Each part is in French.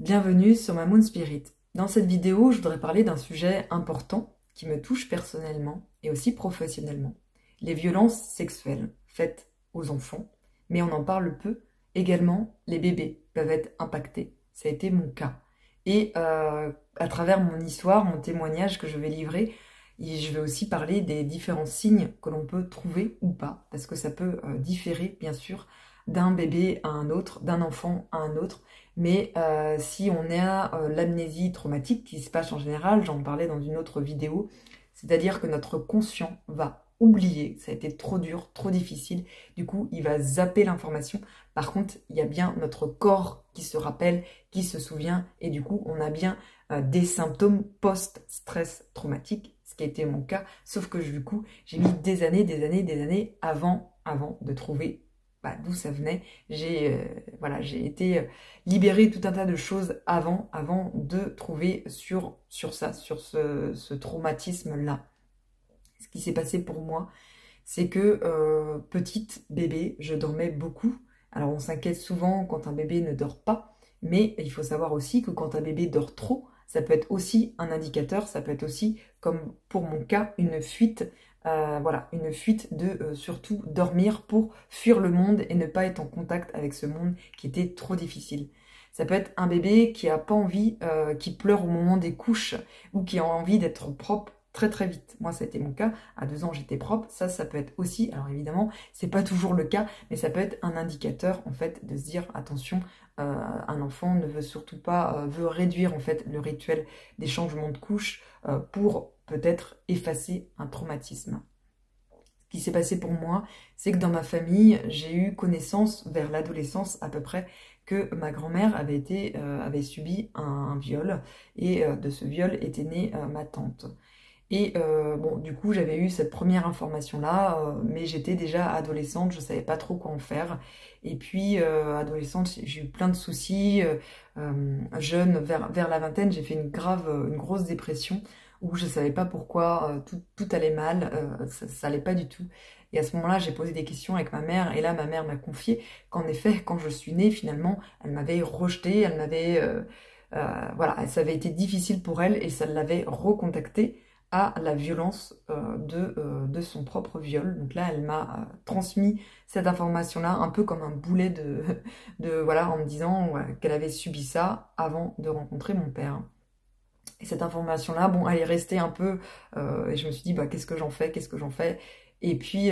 Bienvenue sur ma Moon Spirit. Dans cette vidéo, je voudrais parler d'un sujet important qui me touche personnellement et aussi professionnellement. Les violences sexuelles faites aux enfants, mais on en parle peu. Également, les bébés peuvent être impactés. Ça a été mon cas. Et à travers mon histoire, mon témoignage que je vais livrer, je vais aussi parler des différents signes que l'on peut trouver ou pas, parce que ça peut différer, bien sûr, d'un bébé à un autre, d'un enfant à un autre. Mais si on a l'amnésie traumatique qui se passe en général, j'en parlais dans une autre vidéo, c'est-à-dire que notre conscient va oublier, ça a été trop dur, trop difficile, du coup il va zapper l'information. Par contre, il y a bien notre corps qui se rappelle, qui se souvient, et du coup on a bien des symptômes post-stress traumatique, ce qui a été mon cas, sauf que du coup j'ai mis des années avant de trouver d'où ça venait. J'ai été libérer tout un tas de choses avant de trouver sur ça, sur ce traumatisme-là. Ce qui s'est passé pour moi, c'est que petite bébé, je dormais beaucoup. Alors on s'inquiète souvent quand un bébé ne dort pas, mais il faut savoir aussi que quand un bébé dort trop, ça peut être aussi un indicateur, ça peut être aussi, comme pour mon cas, une fuite. Une fuite de surtout dormir pour fuir le monde et ne pas être en contact avec ce monde qui était trop difficile. Ça peut être un bébé qui a pas envie, qui pleure au moment des couches ou qui a envie d'être propre très très vite. Moi, ça a été mon cas. À 2 ans, j'étais propre. Ça peut être aussi, alors évidemment, c'est pas toujours le cas, mais ça peut être un indicateur, en fait, de se dire, attention, un enfant ne veut surtout pas, veut réduire, en fait, le rituel des changements de couches pour peut-être effacer un traumatisme. Ce qui s'est passé pour moi, c'est que dans ma famille, j'ai eu connaissance vers l'adolescence à peu près que ma grand-mère avait subi un viol et de ce viol était née ma tante. Et du coup, j'avais eu cette première information-là, mais j'étais déjà adolescente, je savais pas trop quoi en faire. Et puis, adolescente, j'ai eu plein de soucis. Jeune, vers la vingtaine, j'ai fait une grosse dépression où je savais pas pourquoi, tout allait mal, ça allait pas du tout. Et à ce moment-là, j'ai posé des questions avec ma mère, et là, ma mère m'a confié qu'en effet, quand je suis née, finalement, elle m'avait rejetée, ça avait été difficile pour elle, et ça l'avait recontactée à la violence de son propre viol. Donc là, elle m'a transmis cette information-là, un peu comme un boulet en me disant qu'elle avait subi ça avant de rencontrer mon père. Et cette information-là, bon, elle est restée un peu, et je me suis dit, qu'est-ce que j'en fais, et puis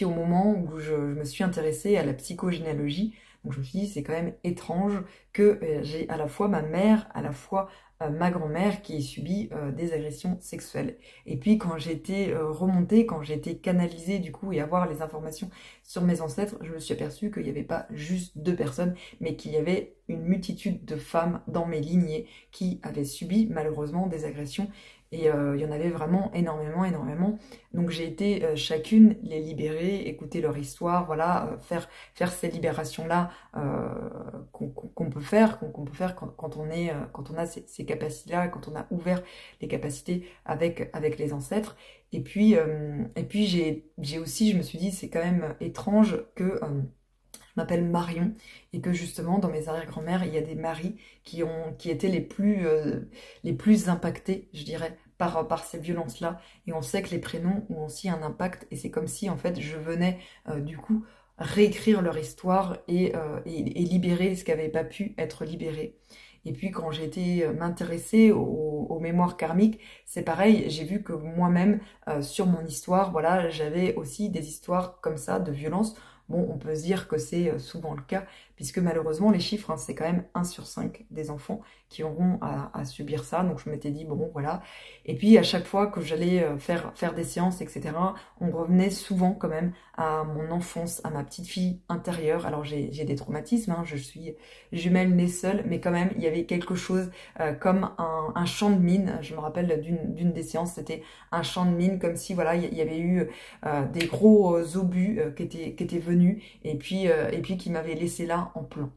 au moment où je me suis intéressée à la psychogénéalogie, donc je me suis dit, c'est quand même étrange que j'ai à la fois ma mère, à la fois ma grand-mère qui ait subi des agressions sexuelles. Et puis quand j'ai été remontée, quand j'ai été canalisée du coup et avoir les informations sur mes ancêtres, je me suis aperçue qu'il n'y avait pas juste 2 personnes, mais qu'il y avait une multitude de femmes dans mes lignées qui avaient subi malheureusement des agressions. Et il y en avait vraiment énormément. Donc j'ai été chacune les libérer, écouter leur histoire, faire ces libérations-là qu'on peut faire, quand on a ces capacités-là, quand on a ouvert les capacités avec les ancêtres. Et puis j'ai aussi, je me suis dit, c'est quand même étrange que je m'appelle Marion et que justement dans mes arrière-grand-mères il y a des maris qui étaient les plus impactés, je dirais, par ces violences-là, et on sait que les prénoms ont aussi un impact, et c'est comme si en fait je venais du coup réécrire leur histoire et libérer ce qui n'avait pas pu être libéré. Et puis quand j'ai été m'intéresser aux mémoires karmiques, c'est pareil, j'ai vu que moi-même, sur mon histoire, voilà, j'avais aussi des histoires comme ça de violence. Bon, on peut se dire que c'est souvent le cas, puisque malheureusement, les chiffres, c'est quand même 1 sur 5 des enfants qui auront à subir ça. Donc je m'étais dit, bon, voilà. Et puis à chaque fois que j'allais faire des séances, etc., on revenait souvent quand même à mon enfance, à ma petite fille intérieure. Alors j'ai des traumatismes, je suis jumelle née seule, mais quand même, il y avait quelque chose comme un champ de mine. Je me rappelle d'une des séances, c'était un champ de mine, comme si, voilà, il y avait eu des gros obus qui étaient venus, et puis qui m'avaient laissé là en plan.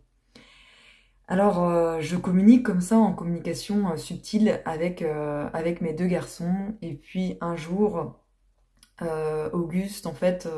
Alors, je communique comme ça en communication subtile avec mes 2 garçons, et puis un jour, Auguste, en fait,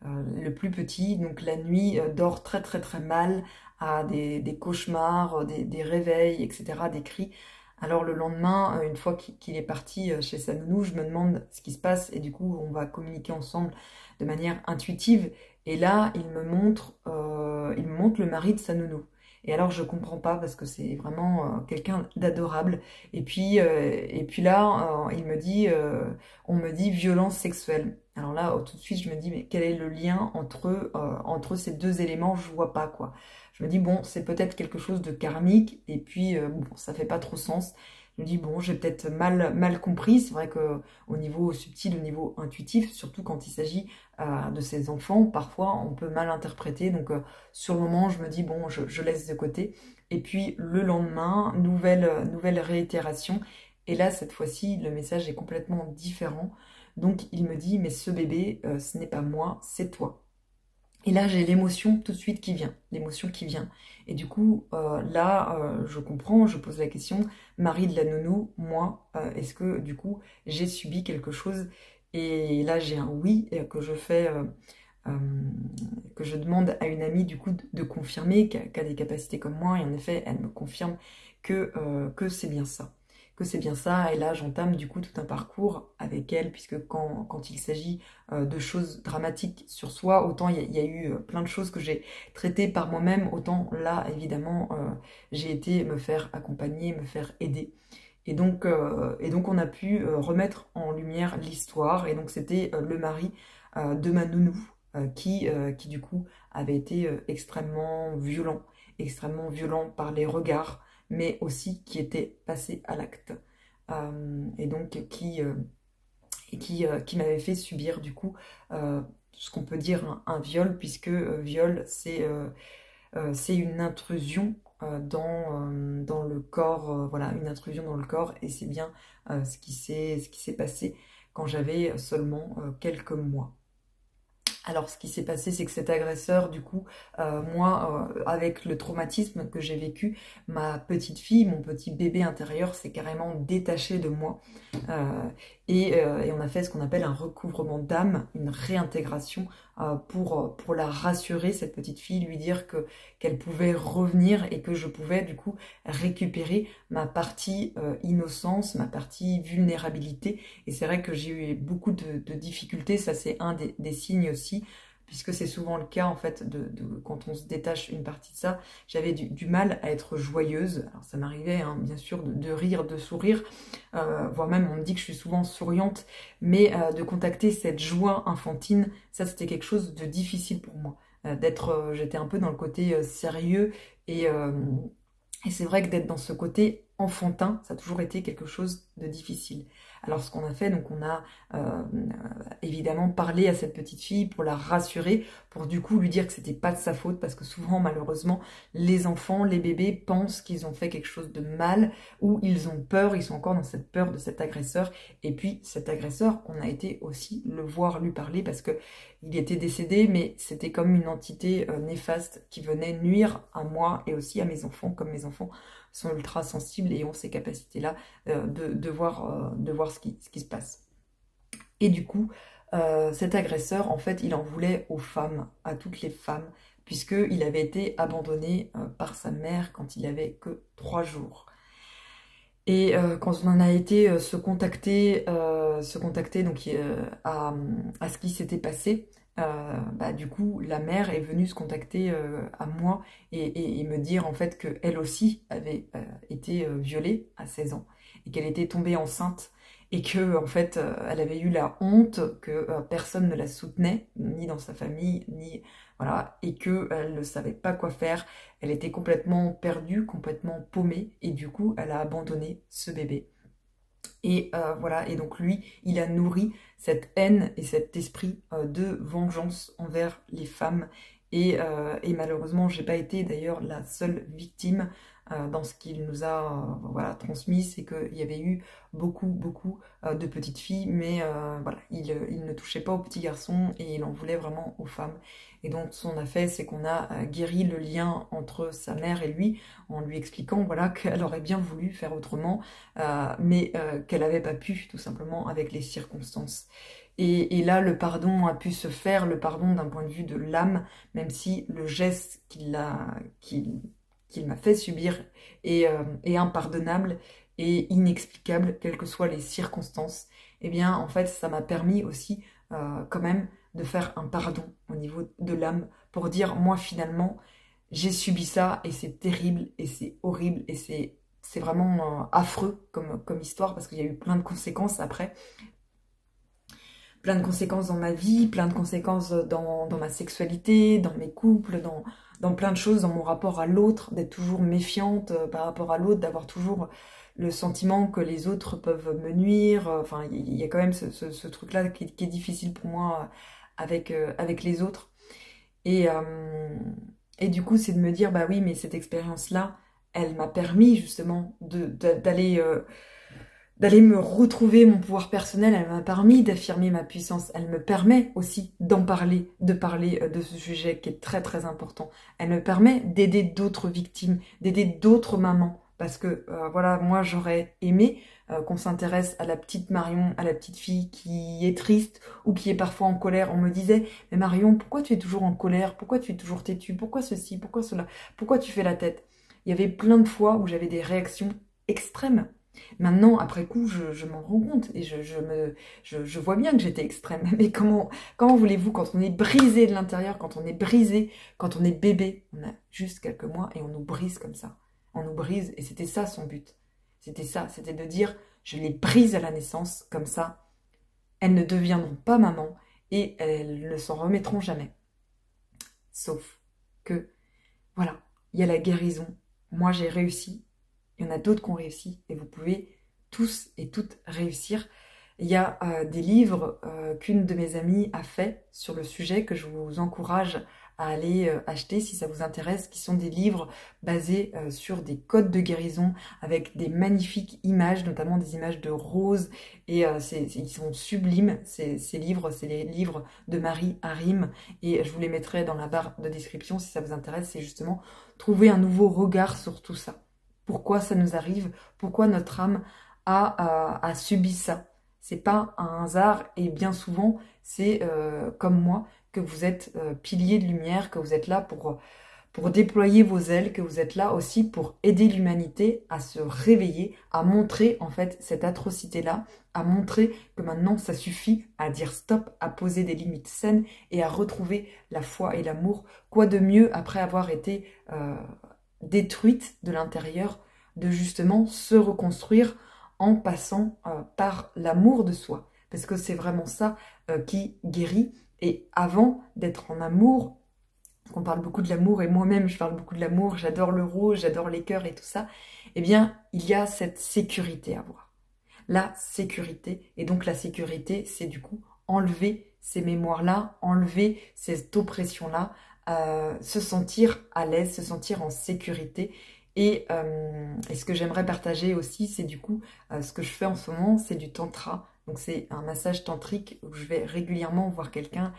le plus petit, donc la nuit, dort très très très mal à des cauchemars, des réveils, etc., des cris. Alors le lendemain, une fois qu'il est parti chez sa nounou, je me demande ce qui se passe et du coup on va communiquer ensemble de manière intuitive. Et là, il me montre le mari de sa nounou. Et alors je comprends pas parce que c'est vraiment quelqu'un d'adorable. Et puis là, on me dit violence sexuelle. Alors là, tout de suite, je me dis mais quel est le lien entre ces deux éléments? Je vois pas quoi. Je me dis bon, c'est peut-être quelque chose de karmique. Et puis bon, ça fait pas trop sens. Je me dis bon, j'ai peut-être mal compris. C'est vrai que au niveau subtil, au niveau intuitif, surtout quand il s'agit de ses enfants, parfois on peut mal interpréter. Donc sur le moment, je me dis bon, je laisse de côté. Et puis le lendemain, nouvelle réitération. Et là, cette fois-ci, le message est complètement différent. Donc il me dit, mais ce bébé, ce n'est pas moi, c'est toi. Et là, j'ai l'émotion tout de suite qui vient, l'émotion qui vient. Et du coup, je comprends, je pose la question, Marie de la nounou, moi, est-ce que du coup, j'ai subi quelque chose? Et là, j'ai un oui que je fais, euh, que je demande à une amie du coup de confirmer, qui a des capacités comme moi, et en effet, elle me confirme que c'est bien ça. Que c'est bien ça, et là j'entame du coup tout un parcours avec elle, puisque quand il s'agit de choses dramatiques sur soi, autant il y a eu plein de choses que j'ai traitées par moi-même, autant là évidemment j'ai été me faire accompagner, me faire aider. Et donc on a pu remettre en lumière l'histoire, et donc c'était le mari de ma nounou qui du coup avait été extrêmement violent par les regards, mais aussi qui était passé à l'acte. Et donc qui m'avait fait subir du coup ce qu'on peut dire un viol, puisque viol c'est une intrusion dans le corps, voilà, une intrusion dans le corps, et c'est bien ce qui s'est passé quand j'avais seulement quelques mois. Alors, ce qui s'est passé, c'est que cet agresseur, du coup, moi, avec le traumatisme que j'ai vécu, ma petite fille, mon petit bébé intérieur s'est carrément détaché de moi. Euh, et on a fait ce qu'on appelle un recouvrement d'âme, une réintégration pour la rassurer, cette petite fille, lui dire qu'elle pouvait revenir et que je pouvais, du coup, récupérer ma partie innocence, ma partie vulnérabilité. Et c'est vrai que j'ai eu beaucoup de difficultés, ça c'est un des signes aussi, puisque c'est souvent le cas en fait quand on se détache une partie de ça. J'avais du mal à être joyeuse, alors ça m'arrivait hein, bien sûr de rire, de sourire, voire même on me dit que je suis souvent souriante, mais de contacter cette joie infantile, ça c'était quelque chose de difficile pour moi. J'étais un peu dans le côté sérieux, et, euh, et c'est vrai que d'être dans ce côté enfantin, ça a toujours été quelque chose de difficile. Alors ce qu'on a fait, donc on a évidemment parlé à cette petite fille pour la rassurer, pour du coup lui dire que c'était pas de sa faute, parce que souvent malheureusement les enfants, les bébés pensent qu'ils ont fait quelque chose de mal, ou ils ont peur, ils sont encore dans cette peur de cet agresseur. Et puis cet agresseur, on a été aussi le voir, lui parler, parce que il était décédé, mais c'était comme une entité néfaste qui venait nuire à moi et aussi à mes enfants, comme mes enfants sont ultra sensibles et ont ces capacités-là de voir ce qui se passe. Et du coup, cet agresseur, en fait, il en voulait aux femmes, à toutes les femmes, puisqu'il avait été abandonné par sa mère quand il avait que 3 jours. Et quand on en a été se contacter donc, à ce qui s'était passé, bah, du coup, la mère est venue se contacter à moi et me dire en fait qu'elle aussi avait été violée à 16 ans et qu'elle était tombée enceinte et que en fait elle avait eu la honte que personne ne la soutenait, ni dans sa famille, ni voilà, et qu'elle ne savait pas quoi faire. Elle était complètement perdue, complètement paumée, et du coup, elle a abandonné ce bébé. Et voilà, et donc lui, il a nourri cette haine et cet esprit de vengeance envers les femmes. Et malheureusement, j'ai pas été d'ailleurs la seule victime. dans ce qu'il nous a voilà, transmis, c'est qu'il y avait eu beaucoup de petites filles, mais voilà, il ne touchait pas aux petits garçons et il en voulait vraiment aux femmes. Et donc ce qu'on a fait, c'est qu'on a guéri le lien entre sa mère et lui en lui expliquant voilà, qu'elle aurait bien voulu faire autrement, mais qu'elle n'avait pas pu, tout simplement, avec les circonstances. Et là, le pardon a pu se faire, le pardon d'un point de vue de l'âme, même si le geste qu'il m'a fait subir est impardonnable et inexplicable, quelles que soient les circonstances. Eh bien, en fait, ça m'a permis aussi, quand même, de faire un pardon au niveau de l'âme, pour dire, moi, finalement, j'ai subi ça, et c'est terrible, et c'est horrible, et c'est vraiment affreux comme histoire, parce qu'il y a eu plein de conséquences après, plein de conséquences dans ma vie, plein de conséquences dans ma sexualité, dans mes couples, dans plein de choses, dans mon rapport à l'autre, d'être toujours méfiante par rapport à l'autre, d'avoir toujours le sentiment que les autres peuvent me nuire. Enfin, il y a quand même ce truc-là qui est difficile pour moi avec les autres. Et, et du coup, c'est de me dire, bah oui, mais cette expérience-là, elle m'a permis justement d'aller me retrouver mon pouvoir personnel, elle m'a permis d'affirmer ma puissance, elle me permet aussi d'en parler, de parler de ce sujet qui est très important. Elle me permet d'aider d'autres victimes, d'aider d'autres mamans, parce que voilà, moi j'aurais aimé qu'on s'intéresse à la petite Marion, à la petite fille qui est triste ou qui est parfois en colère. On me disait, mais Marion, pourquoi tu es toujours en colère? Pourquoi tu es toujours têtue? Pourquoi ceci? Pourquoi cela? Pourquoi tu fais la tête? Il y avait plein de fois où j'avais des réactions extrêmes. Maintenant, après coup, je m'en rends compte et je vois bien que j'étais extrême. Mais comment voulez-vous, quand on est brisé de l'intérieur, quand on est brisé, quand on est bébé, on a juste quelques mois et on nous brise comme ça. On nous brise et c'était ça son but. C'était ça, c'était de dire, je les brise à la naissance, comme ça, elles ne deviendront pas maman et elles ne s'en remettront jamais. Sauf que, voilà, il y a la guérison. Moi, j'ai réussi. Il y en a d'autres qui ont réussi et vous pouvez tous et toutes réussir. Il y a des livres qu'une de mes amies a fait sur le sujet que je vous encourage à aller acheter si ça vous intéresse, qui sont des livres basés sur des codes de guérison avec des magnifiques images, notamment des images de roses, et ils sont sublimes, ces livres. C'est les livres de Marie Harim et je vous les mettrai dans la barre de description si ça vous intéresse. C'est justement trouver un nouveau regard sur tout ça. Pourquoi ça nous arrive? Pourquoi notre âme a subi ça? C'est pas un hasard et bien souvent, c'est comme moi, que vous êtes pilier de lumière, que vous êtes là pour déployer vos ailes, que vous êtes là aussi pour aider l'humanité à se réveiller, à montrer en fait cette atrocité-là, à montrer que maintenant ça suffit, à dire stop, à poser des limites saines et à retrouver la foi et l'amour. Quoi de mieux après avoir été détruite de l'intérieur, de justement se reconstruire en passant par l'amour de soi. Parce que c'est vraiment ça qui guérit. Et avant d'être en amour, on parle beaucoup de l'amour, et moi-même je parle beaucoup de l'amour, j'adore le rouge, j'adore les cœurs et tout ça, eh bien, il y a cette sécurité à avoir. La sécurité, et donc la sécurité, c'est du coup enlever ces mémoires-là, enlever cette oppression-là, se sentir à l'aise, se sentir en sécurité. Et ce que j'aimerais partager aussi, c'est du coup, ce que je fais en ce moment, c'est du tantra. Donc c'est un massage tantrique où je vais régulièrement voir quelqu'un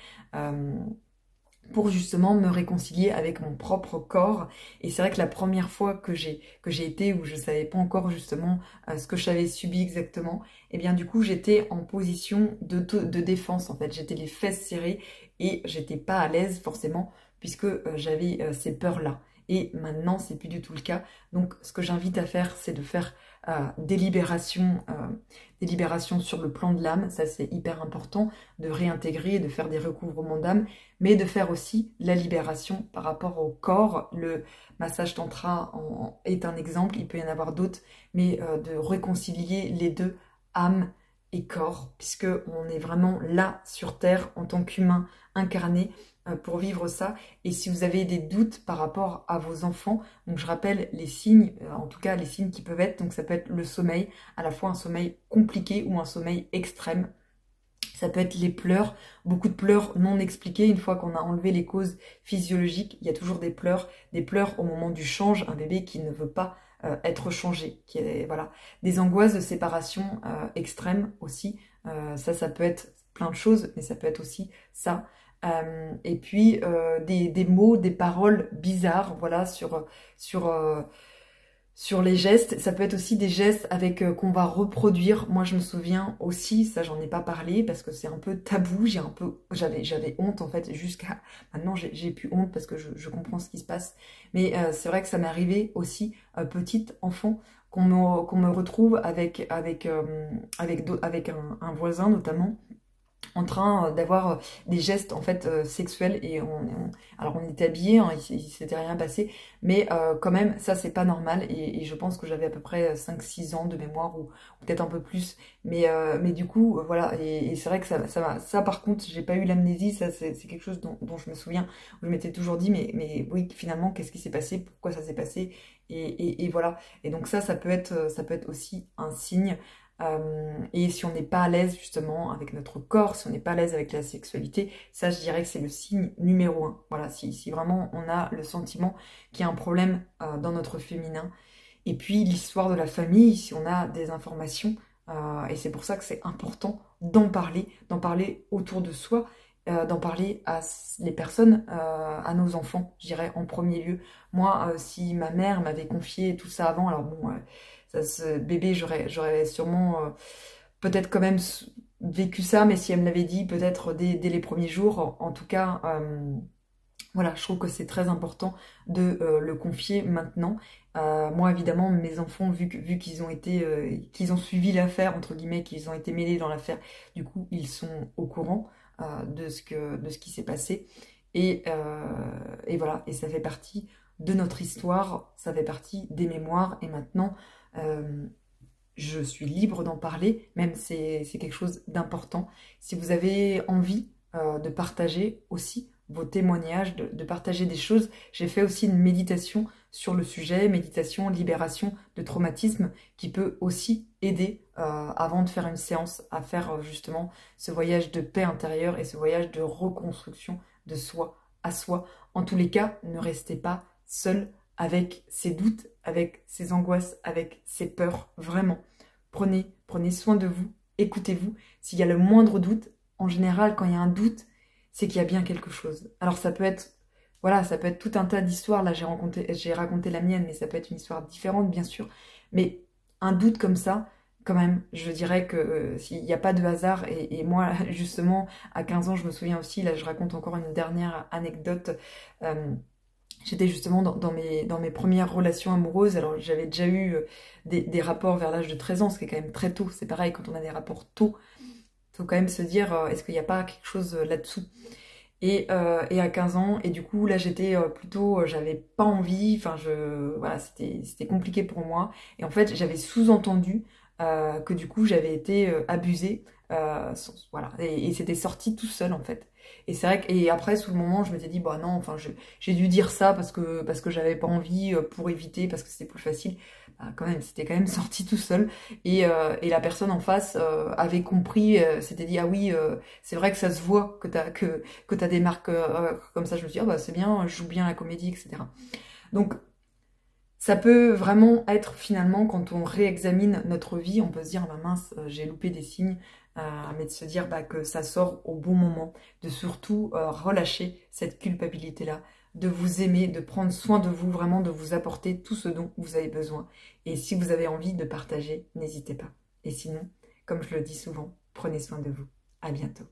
pour justement me réconcilier avec mon propre corps. Et c'est vrai que la première fois que j'ai été, où je savais pas encore justement ce que j'avais subi exactement, et bien du coup j'étais en position de défense en fait. J'étais les fesses serrées et j'étais pas à l'aise forcément puisque j'avais ces peurs-là. Et maintenant, c'est plus du tout le cas. Donc, ce que j'invite à faire, c'est de faire des libérations sur le plan de l'âme. Ça, c'est hyper important, de réintégrer, de faire des recouvrements d'âme, mais de faire aussi la libération par rapport au corps. Le massage tantra est un exemple, il peut y en avoir d'autres, mais de réconcilier les deux, âme et corps, puisque on est vraiment là sur Terre en tant qu'humain incarné pour vivre ça. Et si vous avez des doutes par rapport à vos enfants, donc je rappelle les signes, en tout cas les signes qui peuvent être, donc ça peut être le sommeil, à la fois un sommeil compliqué ou un sommeil extrême. Ça peut être les pleurs, beaucoup de pleurs non expliqués. Une fois qu'on a enlevé les causes physiologiques, il y a toujours des pleurs au moment du change, un bébé qui ne veut pas être changé, qui est, voilà, des angoisses de séparation extrêmes aussi. Ça peut être plein de choses, mais ça peut être aussi ça. Et puis des mots, des paroles bizarres, voilà, sur les gestes. Ça peut être aussi des gestes avec qu'on va reproduire. Moi, je me souviens aussi, ça j'en ai pas parlé parce que c'est un peu tabou. J'avais honte en fait jusqu'à maintenant. J'ai plus honte parce que je comprends ce qui se passe. Mais c'est vrai que ça m'est arrivé aussi petite enfant qu'on me retrouve avec un voisin notamment en train d'avoir des gestes en fait sexuels et alors on était habillés, hein, il s'était rien passé, mais quand même ça c'est pas normal et je pense que j'avais à peu près 5-6 ans de mémoire ou peut-être un peu plus, mais du coup voilà et c'est vrai que ça par contre j'ai pas eu l'amnésie, ça c'est quelque chose dont je me souviens, où je m'étais toujours dit mais oui finalement qu'est-ce qui s'est passé, pourquoi ça s'est passé et voilà et donc ça peut être aussi un signe. Et si on n'est pas à l'aise justement avec notre corps, si on n'est pas à l'aise avec la sexualité, ça je dirais que c'est le signe numéro un. Voilà, si vraiment on a le sentiment qu'il y a un problème dans notre féminin. Et puis l'histoire de la famille, si on a des informations, et c'est pour ça que c'est important d'en parler autour de soi, d'en parler à les personnes, à nos enfants, je dirais en premier lieu. Moi, si ma mère m'avait confié tout ça avant, alors bon, ce bébé, j'aurais sûrement peut-être quand même vécu ça, mais si elle me l'avait dit, peut-être dès les premiers jours, en tout cas, voilà, je trouve que c'est très important de le confier maintenant. Moi, évidemment, mes enfants, vu qu'ils ont qu'ils ont suivi l'affaire, entre guillemets, qu'ils ont été mêlés dans l'affaire, du coup, ils sont au courant de ce qui s'est passé. Et voilà, et ça fait partie de notre histoire, ça fait partie des mémoires, et maintenant, euh, je suis libre d'en parler, même c'est quelque chose d'important. Si vous avez envie de partager aussi vos témoignages, de partager des choses, j'ai fait aussi une méditation sur le sujet, méditation, libération de traumatisme, qui peut aussi aider avant de faire une séance à faire justement ce voyage de paix intérieure et ce voyage de reconstruction de soi à soi. En tous les cas, ne restez pas seul avec ses doutes, avec ses angoisses, avec ses peurs, vraiment. Prenez soin de vous, écoutez-vous. S'il y a le moindre doute, en général, quand il y a un doute, c'est qu'il y a bien quelque chose. Alors ça peut être, voilà, ça peut être tout un tas d'histoires. Là, j'ai raconté la mienne, mais ça peut être une histoire différente, bien sûr. Mais un doute comme ça, quand même, je dirais que s'il n'y a pas de hasard, et moi, justement, à 15 ans, je me souviens aussi, là, je raconte encore une dernière anecdote. J'étais justement dans mes premières relations amoureuses. Alors, j'avais déjà eu des rapports vers l'âge de 13 ans, ce qui est quand même très tôt. C'est pareil, quand on a des rapports tôt, il faut quand même se dire, est-ce qu'il n'y a pas quelque chose là-dessous et à 15 ans, et du coup, là, j'étais plutôt, j'avais pas envie, enfin, voilà, c'était compliqué pour moi. Et en fait, j'avais sous-entendu que du coup, j'avais été abusée, voilà, et c'était sorti tout seul, en fait. Et c'est vrai que, et après, sous le moment, je m'étais dit, bah non, enfin, j'ai dû dire ça parce que j'avais pas envie, pour éviter, parce que c'était plus facile. Bah, quand même, c'était quand même sorti tout seul. Et la personne en face avait compris, s'était dit, ah oui, c'est vrai que ça se voit que t'as des marques comme ça. Je me suis dit, ah bah c'est bien, je joue bien la comédie, etc. Donc, ça peut vraiment être finalement, quand on réexamine notre vie, on peut se dire, ah bah mince, j'ai loupé des signes, mais de se dire bah, que ça sort au bon moment, de surtout relâcher cette culpabilité-là, de vous aimer, de prendre soin de vous, vraiment de vous apporter tout ce dont vous avez besoin. Et si vous avez envie de partager, n'hésitez pas. Et sinon, comme je le dis souvent, prenez soin de vous. À bientôt.